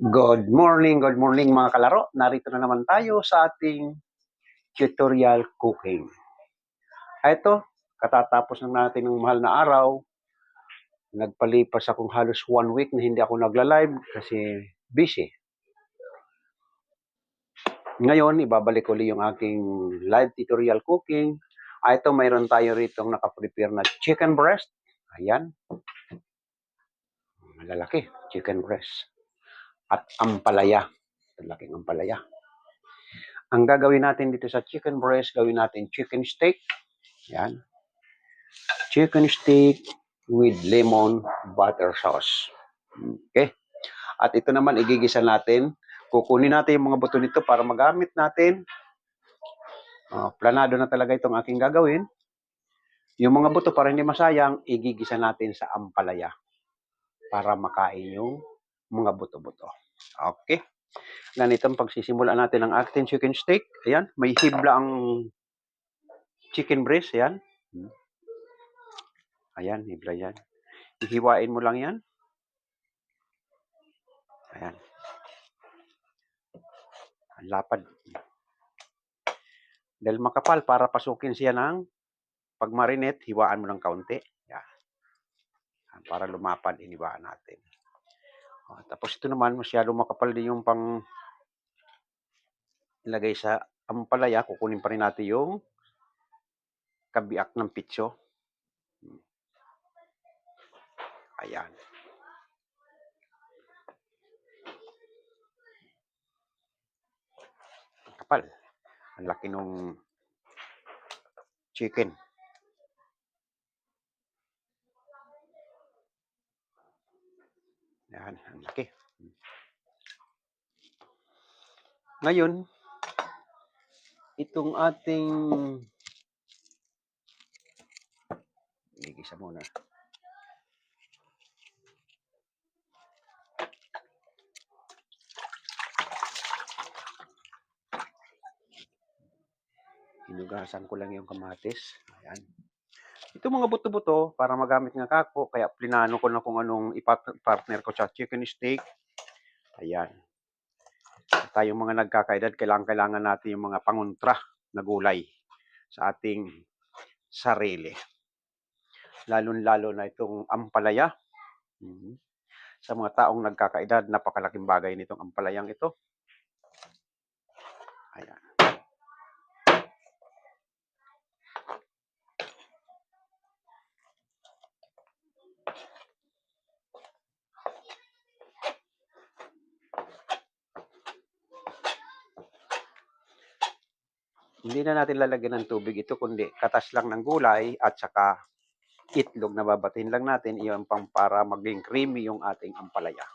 Good morning mga kalaro. Narito na naman tayo sa ating tutorial cooking. Ito, katatapos na natin ng mahal na araw. Nagpalipas akong halos 1 week na hindi ako nagla-live kasi busy. Ngayon, ibabalik ulit yung aking live tutorial cooking. Ito, mayroon tayo rito nakaprepare na chicken breast. Ayan. Malalaki, chicken breast. At ampalaya. Malaking ampalaya. Ang gagawin natin dito sa chicken breast, gawin natin chicken steak. Yan. Chicken steak with lemon butter sauce. Okay? At ito naman, igigisa natin. Kukunin natin yung mga buto nito para magamit natin. Planado na talaga itong aking gagawin. Yung mga buto, para hindi masayang, igigisa natin sa ampalaya para makain yung mga buto-buto. Okay? Ganitong pagsisimula natin ang ating chicken steak. Ayan, may hibla ang chicken breast. Ayan. Ayan, hibla yan. Ihiwain mo lang yan. Ayan. Ang lapad. Dahil makapal, para pasukin siya ng pag-marinate, hiwaan mo ng kaunti. Yan. Para lumapad, iniwaan natin. Tapos ito naman, masyado makapal din yung pang ilagay sa ampalaya. Kukunin pa rin natin yung kabiak ng pitso. Ayan. Kapal. Ang laki nung chicken. Ayan, ang laki. Ngayon, itong ating igisa muna. Hinugasan ko lang yung kamatis. Ayan. Ito mga buto-buto, para magamit nga kako, kaya plinano ko na kung anong ipartner ko sa chicken steak. Ayan. Tayong mga nagkakaedad, kailangan natin yung mga pangontra na gulay sa ating sarili. Lalo-lalo na itong ampalaya. Sa mga taong nagkakaedad, napakalaking bagay nitong ampalayang ito. Ayan. Hindi na natin lalagyan ng tubig ito, kundi katas lang ng gulay at saka itlog na babatin lang natin. Iyon pang para maging creamy yung ating ampalaya.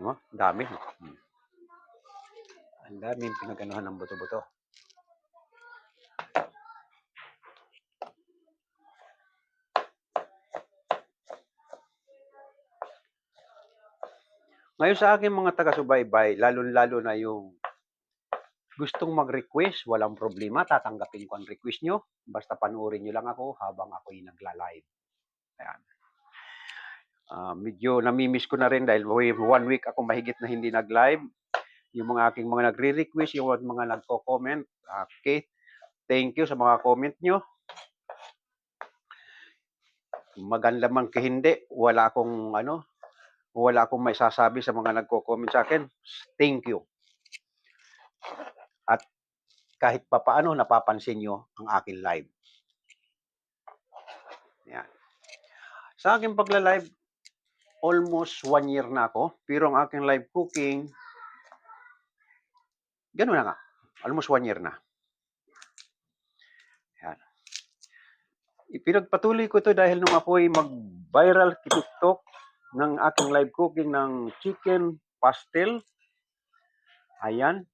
No? Dami. Ang daming pinaganuhan ng buto-buto. Ngayon sa aking mga taga-subaybay, lalo-lalo na yung gustong mag-request, walang problema, tatanggapin ko ang request nyo. Basta panoorin nyo lang ako habang ako'y nagla-live. Ayan. Medyo namimiss ko na rin dahil 1 week ako mahigit na hindi nag-live. Yung mga aking mga nagre-request, yung mga nagko-comment. Okay. Thank you sa mga comment nyo. Maganda man ka hindi, wala akong may sasabi sa mga nagko-comment sa akin. Thank you. At kahit pa paano napapansin nyo ang aking live. Yan. Sa aking pagla-live, almost 1 year na ako. Pero ang aking live cooking, gano'n na nga. Almost 1 year na. Yan. Ipinagpatuloy ko ito dahil nung ako'y mag-viral TikTok ng aking live cooking ng chicken pastel. Ayan.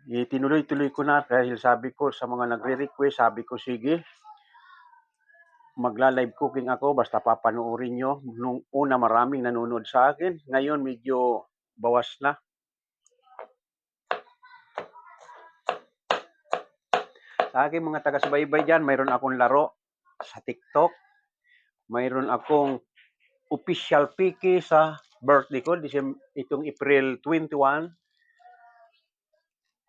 Itinuloy-tuloy ko na dahil sabi ko sa mga nagre-request, sabi ko sige, magla-live cooking ako basta papanoorin nyo. Nung una maraming nanonood sa akin, ngayon medyo bawas na. Sa aking mga taga-subaybay dyan, mayroon akong laro sa TikTok. Mayroon akong official piki sa birthday ko, itong April 21.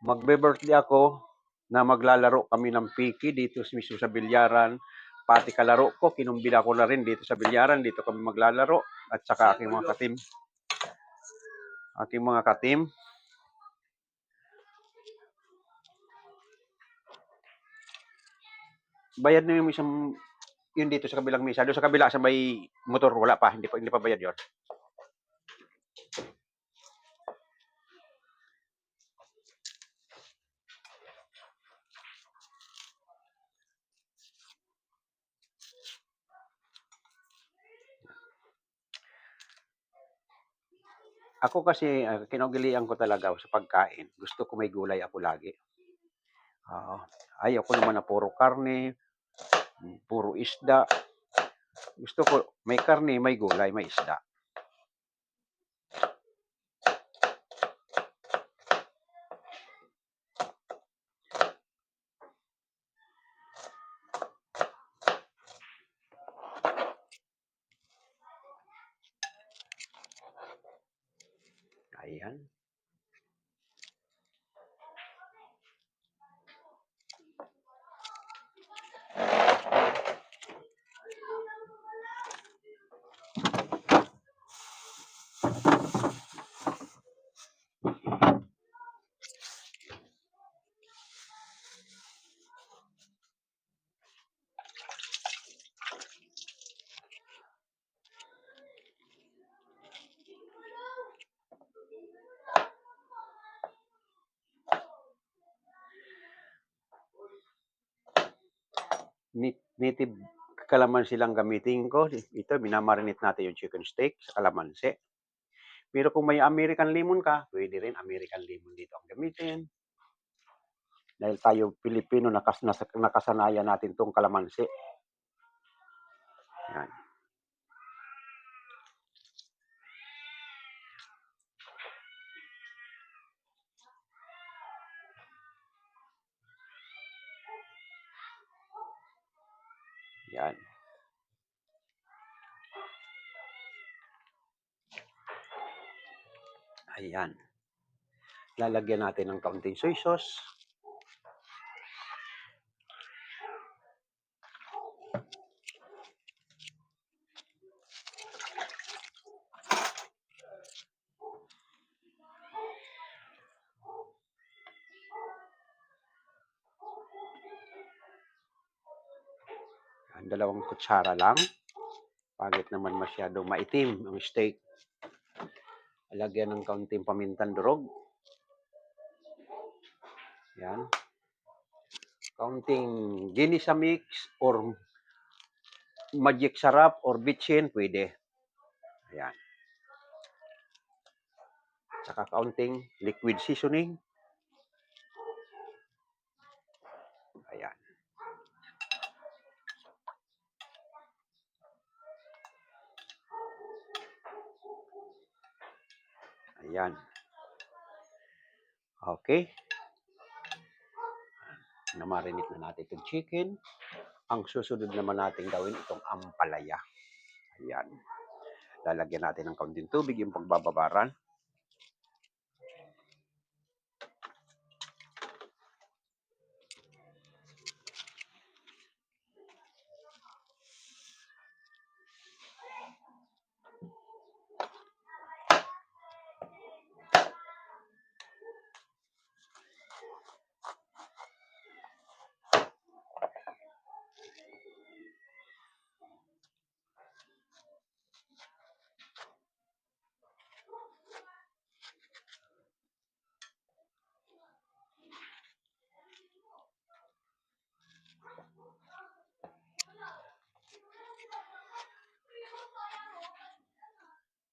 Magbe-birthday ako na maglalaro kami ng piki dito mismo sa Bilyaran. Pati kalaro ko, kinumbida ko na rin dito sa Bilyaran. Dito kami maglalaro. At saka aking mga katim. Aking mga katim. Bayad na yung isang yun dito sa kabilang mesa. Doon sa kabila sa may motor, wala pa. Hindi pa bayad yun. Ako kasi, kinaugalian ko talaga sa pagkain. Gusto ko may gulay ako lagi. Ayaw ko naman na puro karne, puro isda. Gusto ko may karne, may gulay, may isda. Ayan. Native kalamansi lang gamitin ko. Ito, minamarinate natin yung chicken steak sa kalamansi. Pero kung may American lemon ka, pwede rin American lemon dito ang gamitin. Dahil tayo Pilipino, nakasanayan natin tong kalamansi. Yan. Yan. Ayan. Lalagyan natin ng kaunting soy sauce. Yan, 2 kutsara lang. Pagit naman masyado maitim ang steak. Lagyan ng kaunting pamintan durog. Yan. Kaunting ginisa mix or magic sarap or bitchin, pwede. Ayan. Saka kaunting liquid seasoning. Ayan. Ayan. Okay. Namarinate na natin itong chicken. Ang susunod naman natin gawin itong ampalaya. Ayan. Lalagyan natin ng kaunting tubig yung pagbababaran.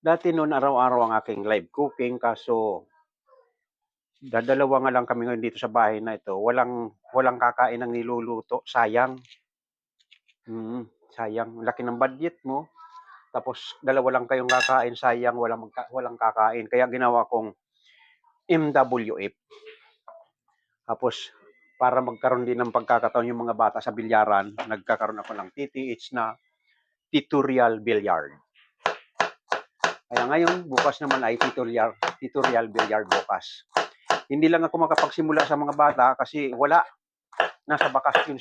Dati noon araw-araw ang aking live cooking kaso dadalawa nga lang kami ngayon dito sa bahay na ito. Walang kakain ng niluluto. Sayang. Sayang. Laki ng budget mo. Tapos dalawa lang kayong kakain. Sayang. Walang kakain. Kaya ginawa kong MWF. Tapos para magkaroon din ng pagkakataon yung mga bata sa bilyaran, nagkakaroon ako ng TTH na tutorial billiard. Kaya ngayon, bukas naman ay tutorial billiard bukas. Hindi lang ako makapagsimula sa mga bata kasi wala. Nasa bakasyon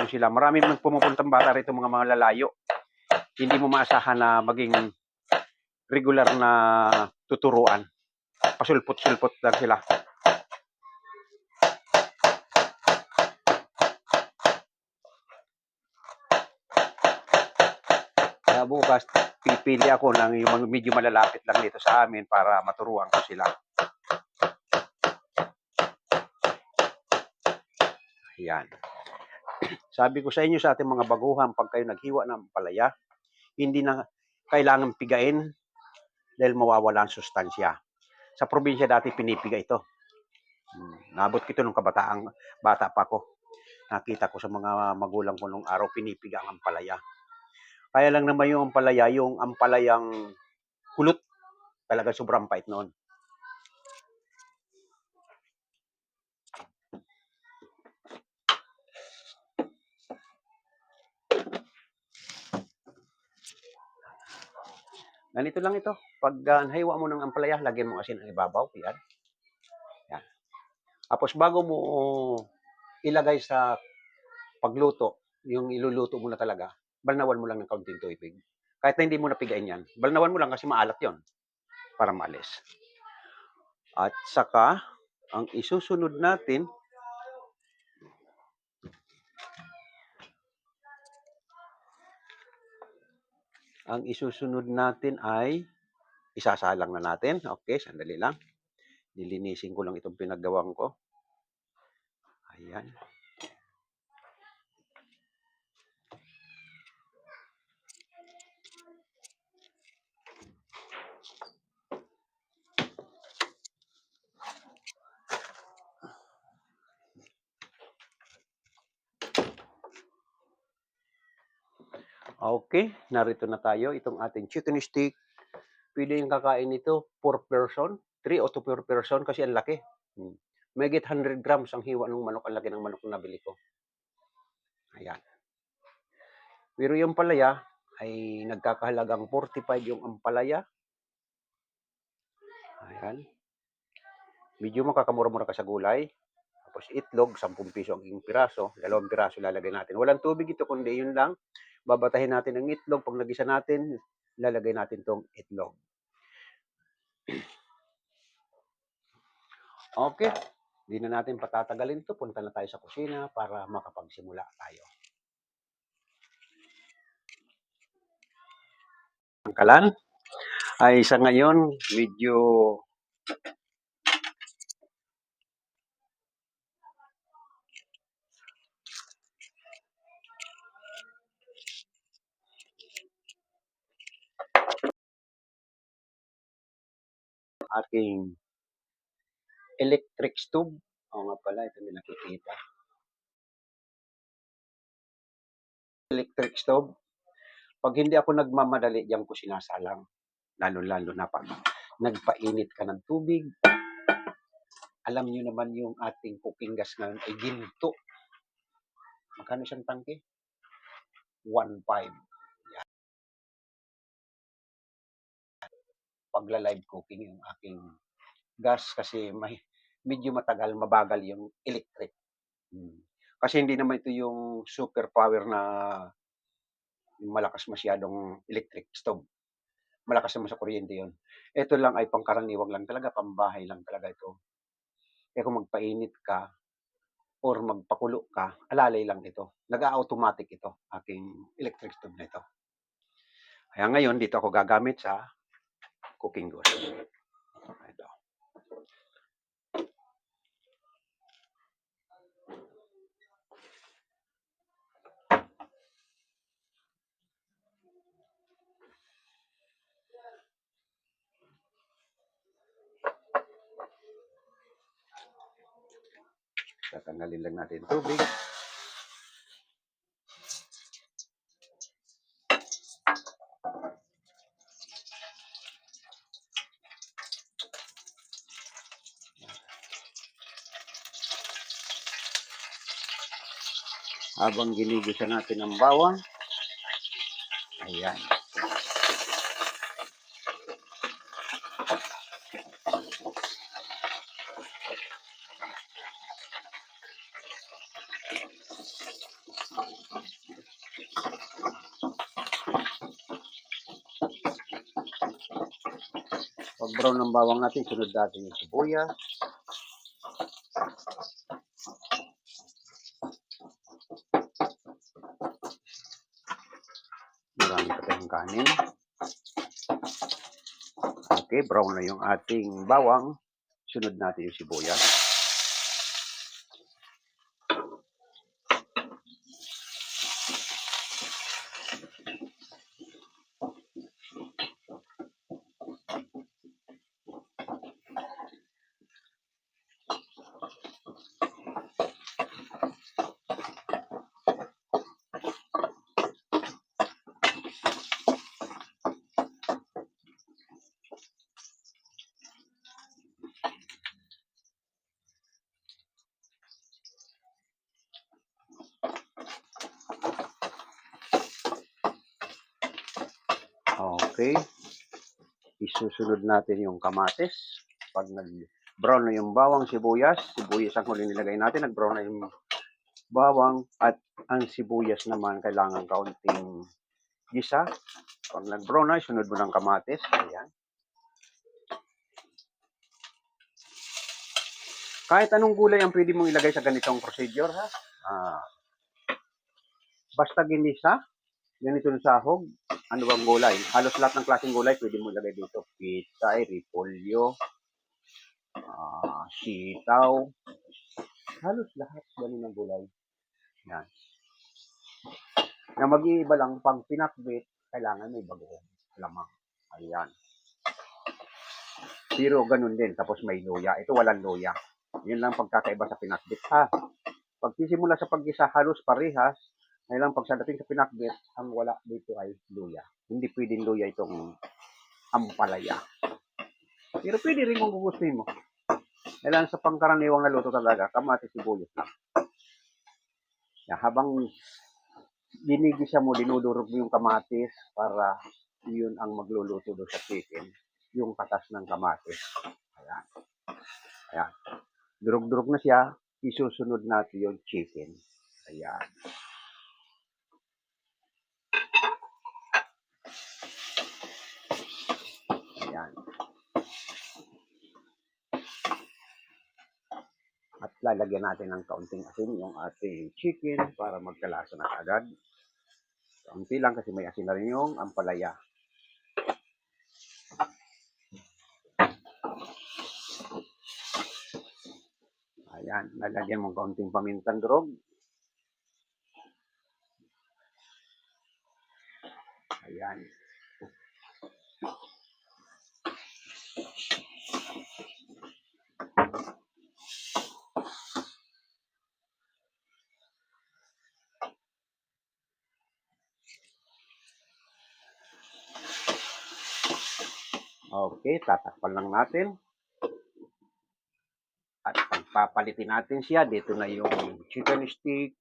sila. Marami mang pumupuntang bata rito, mga lalayo. Hindi mo maasahan na maging regular na tuturuan. Pasulpot-sulpot lang sila. Kaya bukas, pipili ako ng yung medyo malalapit lang dito sa amin para maturuan ko sila. Ayan. Sabi ko sa inyo, sa ating mga baguhan, pag kayo naghiwa ng palaya, hindi na kailangan pigain dahil mawawala ang sustansya. Sa probinsya dati pinipiga ito. Nabot ko ito nung bata pa ko. Nakita ko sa mga magulang ko nung araw, pinipiga ang palaya. Kaya lang naman yung ampalaya, yung ampalayang kulot, talaga sobrang pait noon. Ganito lang ito. Pag nahiwa mo ng ampalaya, lagyan mo asin ang ibabaw. Yan. Yan. Tapos bago mo ilagay sa pagluto, yung iluluto mo na talaga, balnawan mo lang ng kaunting tubig. Kahit na hindi mo napigain yan, balnawan mo lang kasi maalat yon para maalis. At saka, ang isusunod natin, ay isasalang na natin. Okay, sandali lang. Nilinisin ko lang itong pinagawang ko. Ayan. Okay, narito na tayo. Itong ating chicken stick. Pwede yung kakain ito 4 person, 3 o 2 per person kasi ang laki. May 100 grams ang hiwa ng manok. Ang laki ng manok na nabili ko. Ayan. Pero yung palaya ay nagkakahalagang 45 yung ampalaya. Ayan. Medyo makakamura-mura ka sa gulay. Tapos itlog, 10 piso ang piraso. 2 piraso lalagay natin. Walang tubig ito, kundi yun lang. Babatahin natin ang itlog. Pag nagisa natin, lalagay natin tong itlog. Okay. Hindi na natin patatagalin ito. Punta na tayo sa kusina para makapagsimula tayo. Ang kalan ay sa ngayon medyo aking electric stove. Oo nga pala, ito may nakikita. Electric stove. Pag hindi ako nagmamadali, diyan ko sinasalang. Lalo-lalo na pag nagpainit ka ng tubig. Alam niyo naman yung ating cooking gas ngayon ay ginto. Magkano siyang tangke? 1.5. Yan. Pagla-live cooking yung aking gas kasi medyo matagal, mabagal yung electric. Kasi hindi naman ito yung super power na malakas masyadong electric stove. Malakas naman sa kuryente yun. Ito lang ay pangkaraniwang lang talaga, pambahay lang talaga ito. Kaya kung magpainit ka or magpakulo ka, alalay lang ito. Nag-automatic ito, aking electric stove na ito. Kaya ngayon, dito ako gagamit sa cooking gas. Ito. Tatanggalin lang natin tubig. Habang ginigisa natin ang bawang. Ayan. Pag brown ng bawang natin, sunod natin yung sibuyas. Marami pa tayong kanin. Okay, brown na yung ating bawang. Sunod natin yung sibuyas. Okay. Isusunod natin yung kamatis. Pag nag-brown na yung bawang, sibuyas ang huli nilagay natin. Nag-brown na yung bawang at ang sibuyas naman kailangan kaunting gisa. Pag nag-brown na, sunod mo ng kamatis. Ayan. Kahit anong gulay ang pwede mong ilagay sa ganitong procedure, ha? Basta ginisa, ganito yung sahog, ano bang gulay? Halos lahat ng klaseng gulay pwede mo ilagay dito. Pitsay, repolyo, sitaw, halos lahat ganun ng gulay. Yan. Na mag-iiba lang, pag pinakbit, kailangan may bagong lamang. Ayan. Pero ganun din, tapos may luya. Ito walang luya. Yun lang pagkakaiba sa pinakbit, ha? Pag sisimula sa paggisa, halos parehas. Ngayon pag sa dating sa pinakbit, ang wala dito ay luya. Hindi pwedeng luya itong ampalaya. Pero pwede rin kung gugustuhin mo. Kailan sa pangkaraniwang na luto talaga, kamatis sibuyas lang. Habang ginigisa mo, dinudurog mo yung kamatis para yun ang magluluto doon sa chicken. Yung katas ng kamatis. Ayan. Ayan. Durog-durog na siya, isusunod natin yung chicken. Ayan. Ayan. At lalagyan natin ng kaunting asin yung ating chicken para magkalasa na agad. Kaunti lang kasi may asin na rin yung ampalaya. Ayan, lalagyan mo kaunting pamintang durog. Ayan. Okay, tatakpan lang natin. At pagpapalitin natin siya, dito na yung chicken stick.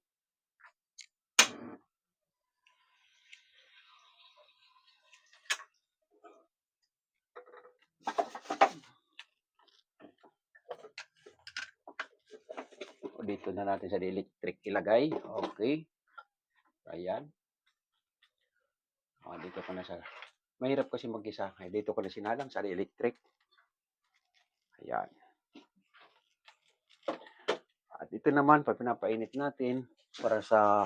Dito na natin sa electric ilagay. Okay. Ayan. Dito ko na sa... Mahirap kasi mag-isa. Dito ko na sinalang sa electric. Ayan. At ito naman, pag pinapainit natin para sa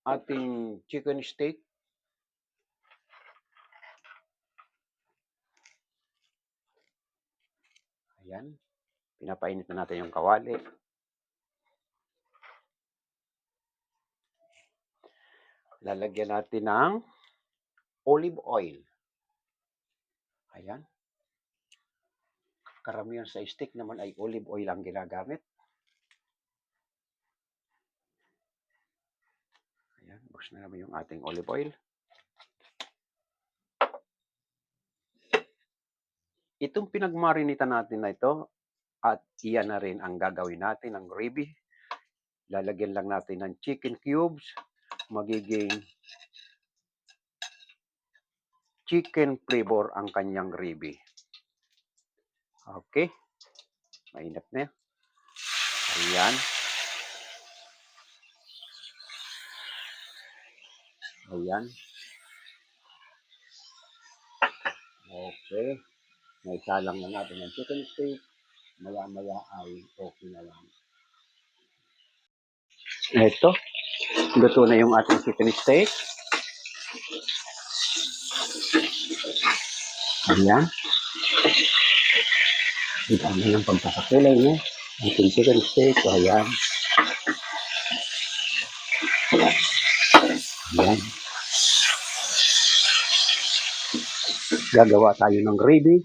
ating chicken steak. Ayan. Pinapainit na natin yung kawali. Lalagyan natin ng olive oil. Ayan. Karamihan sa steak naman ay olive oil ang ginagamit. Ayan. Buksan na naman yung ating olive oil. Itong pinagmarinitan natin na ito At iyan na rin ang gagawin natin ng gravy. Lalagyan lang natin ng chicken cubes. Magiging chicken flavor ang kanyang gravy. Okay. Mainit na. Ayan. Ayan. Okay. Naisalang na natin ang chicken steak. Maya-maya ay okay na lang. Ito. Luto na yung ating chicken steak. Ayan. Ito na yung pagpapakilay niya. Ating chicken steak. Ayan. Ayan. Gagawa tayo ng gravy.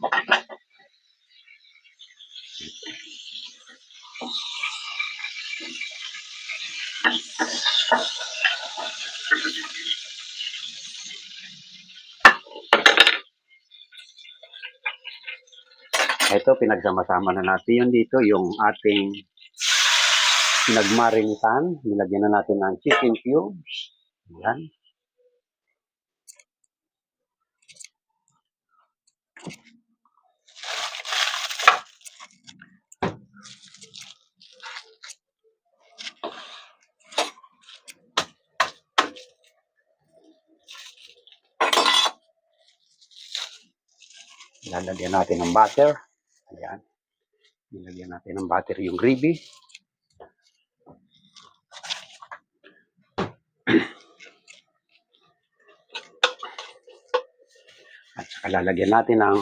Ito, pinagsama-sama na natin yun dito, yung ating pinagmarinitan. Nilagyan na natin ng chicken cubes. Ayan. Lalagyan natin ng butter. Ayan. Nilagyan natin ng butter yung gravy. At saka lalagyan natin ng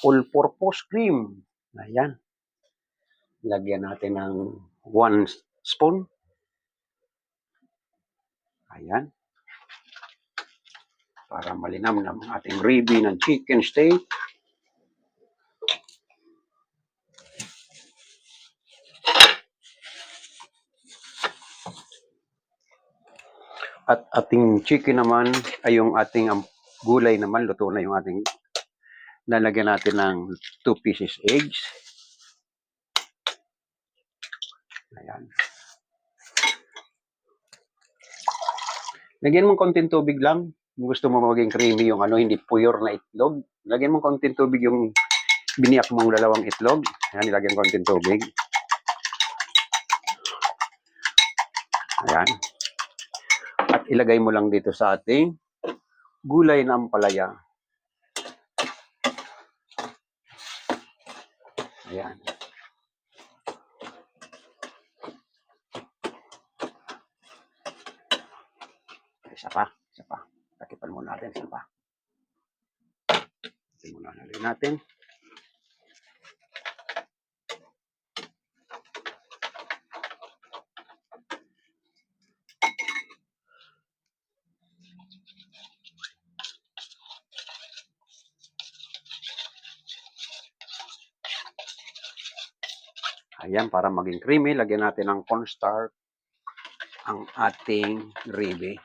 all-purpose cream. Ayan. Lagyan natin ng 1 spoon. Ayan. Para malinamnam ang ating gravy ng chicken steak. At ating chicken naman ay yung ating gulay naman, luto na yung ating lalagyan natin ng 2 pieces eggs. Ayan. Lagyan mo konting tubig lang. Kung gusto mo maging creamy yung hindi pure na itlog. Lagyan mo konting tubig yung biniyak mong 2 itlog. Ayan, ilagyan konting tubig. Ayan. At ilagay mo lang dito sa ating gulay na ampalaya. Ayan. Isa pa. Takipan muna natin. Isa pa. Ito muna natin. Ayan, para maging creamy, lagyan natin ng cornstarch ang ating gravy.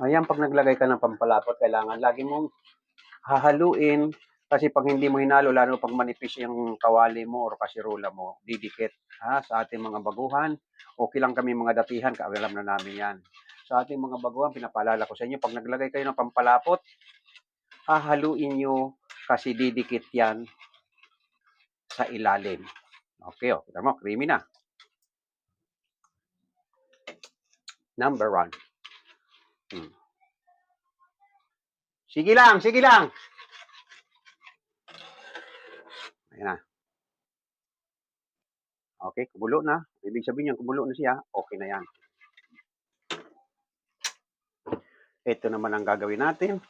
Ayan, pag naglagay ka ng pampalapot, kailangan lagi mong hahaluin kasi pag hindi mo hinalo, lalo pag manipis yung kawali mo o kasirola mo, didikit. Sa ating mga baguhan, okay lang kami mga datihan, alam na namin yan. Sa ating mga baguhan, pinapaalala ko sa inyo, pag naglagay kayo ng pampalapot, hahaluin nyo kasi didikit yan sa ilalim. Okay, kita mo, creamy na. Number 1. Sige lang. Ayan na. Okay, kumulo na. Ibig sabihin yan, kumulo na siya. Okay na yan. Ito naman ang gagawin natin.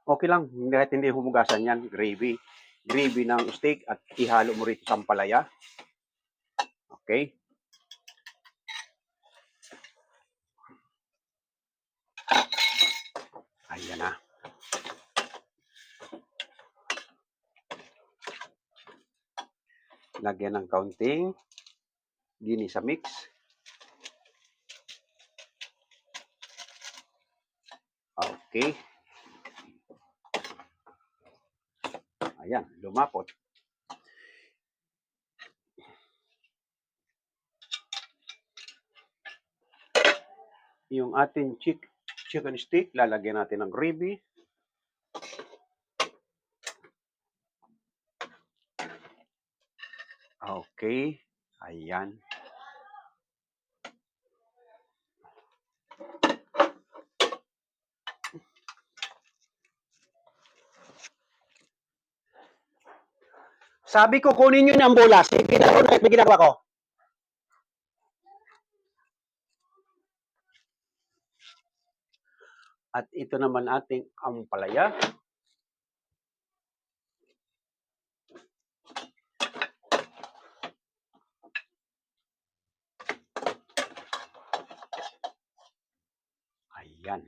Okay lang, kahit hindi humugasan yan, gravy. Gravy ng steak at ihalo mo rito sa ampalaya. Okay. Ayan na. Lagyan ng kaunting ginisa mix. Okay. Ayan, lumapot. Yung ating chicken stick, lalagyan natin ng gravy. Okay. Ayan. Sabi ko, kunin nyo yung ambulas. Sige na ako, may ginagawa ko. At ito naman ating ampalaya. Ayan.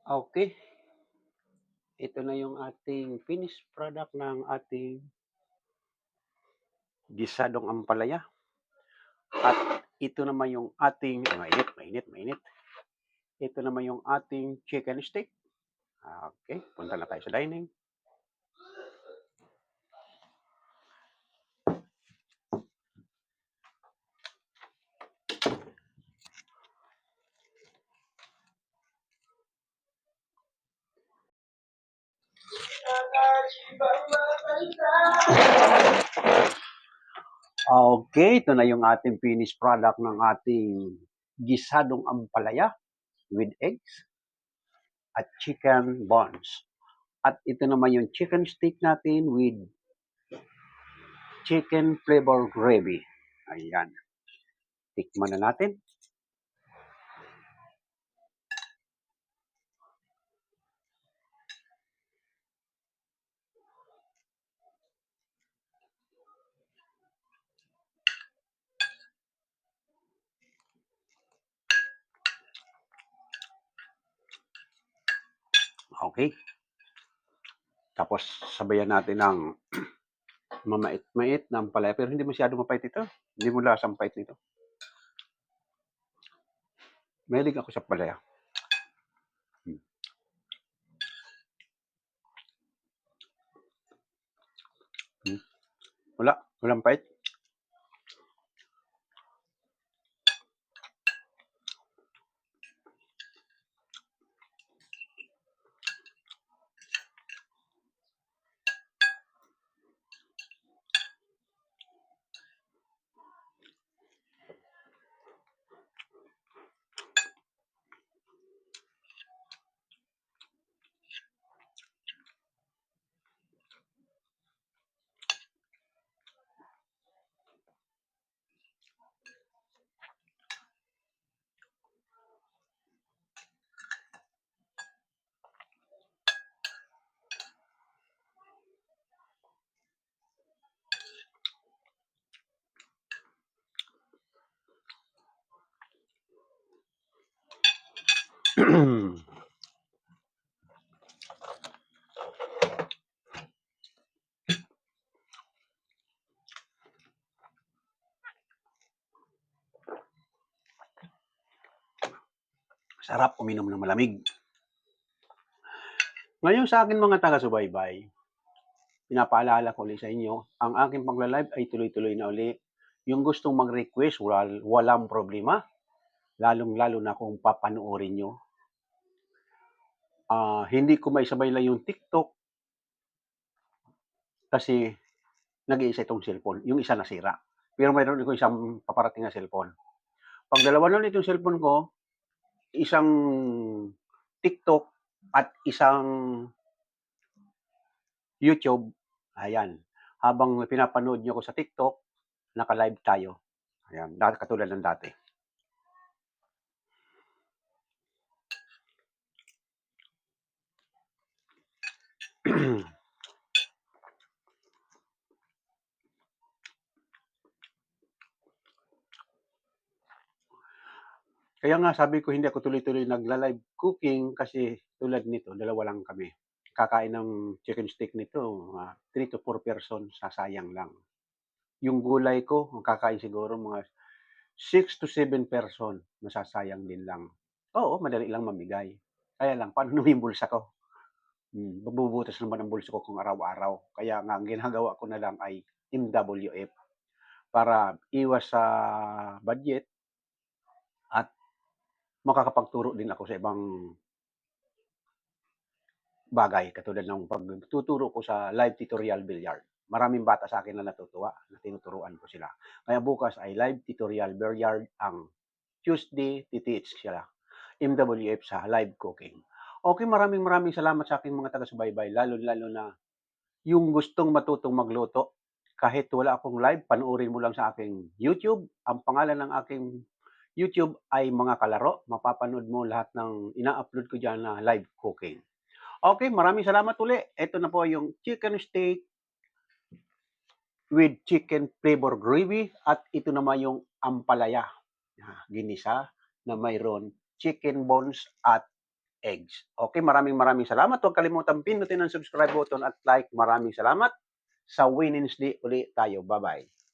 Okay. Ito na yung ating finished product ng ating gisadong ampalaya. At ito naman yung ating, mainit. Ito naman yung ating chicken stick. Okay, punta na tayo sa dining. Okay, ito na yung ating finished product ng ating gisadong ampalaya with eggs at chicken buns. At ito naman yung chicken stick natin with chicken flavor gravy. Ayan. Tikman na natin. Okay. Tapos sabayan natin ng mamait-mait na ampalaya. Pero hindi masyado mapait ito. Hindi mo lasang pait nito. Mahilig ako sa palaya. Walang pait. Sarap uminom ng malamig. Ngayon sa akin mga taga-subaybay, pinapaalala ko ulit sa inyo, ang aking pagla-live ay tuloy-tuloy na uli. Yung gustong mag-request, walang problema. Lalong-lalo na kung papanoorin nyo. Hindi ko maisabay lang yung TikTok kasi nag-iisa itong cellphone. Yung isa nasira. Pero mayroon ko isang paparating na cellphone. Pag dalawa na ulit yung cellphone ko, isang TikTok at isang YouTube, ayan. Habang pinapanood nyo ko sa TikTok, naka-live tayo. Ayan, katulad ng dati. Kaya nga sabi ko hindi ako tuloy-tuloy nagla-live cooking kasi tulad nito, dalawa lang kami. Kakain ng chicken steak nito, 3 to 4 person, sasayang lang. Yung gulay ko, kakain siguro mga 6 to 7 person, masasayang din lang. Oo, madali lang mamigay. Kaya lang, paano naman yung bulsa ko? Magbubutas naman ang bulsa ko kung araw-araw. Kaya nga, ang ginagawa ko na lang ay MWF para iwas sa budget at makakapagturo din ako sa ibang bagay katulad ng pagtuturo ko sa live tutorial billiard. Maraming bata sa akin na natutuwa na tinuturuan ko sila. Kaya bukas ay live tutorial billiard ang Tuesday, titeach sila. MWF sa live cooking. Okay, maraming maraming salamat sa aking mga taga-subaybay, lalo-lalo na yung gustong matutong magluto. Kahit wala akong live, panoorin mo lang sa aking YouTube. Ang pangalan ng aking YouTube ay Mga Kalaro. Mapapanood mo lahat ng ina-upload ko dyan na live cooking. Okay, maraming salamat uli. Ito na po yung chicken steak with chicken flavor gravy at ito naman yung ampalaya ginisa na mayroon chicken bones at eggs. Okay, maraming maraming salamat. Huwag kalimutan pinutin ang subscribe button at like. Maraming salamat. Sa Wednesday uli tayo. Bye-bye.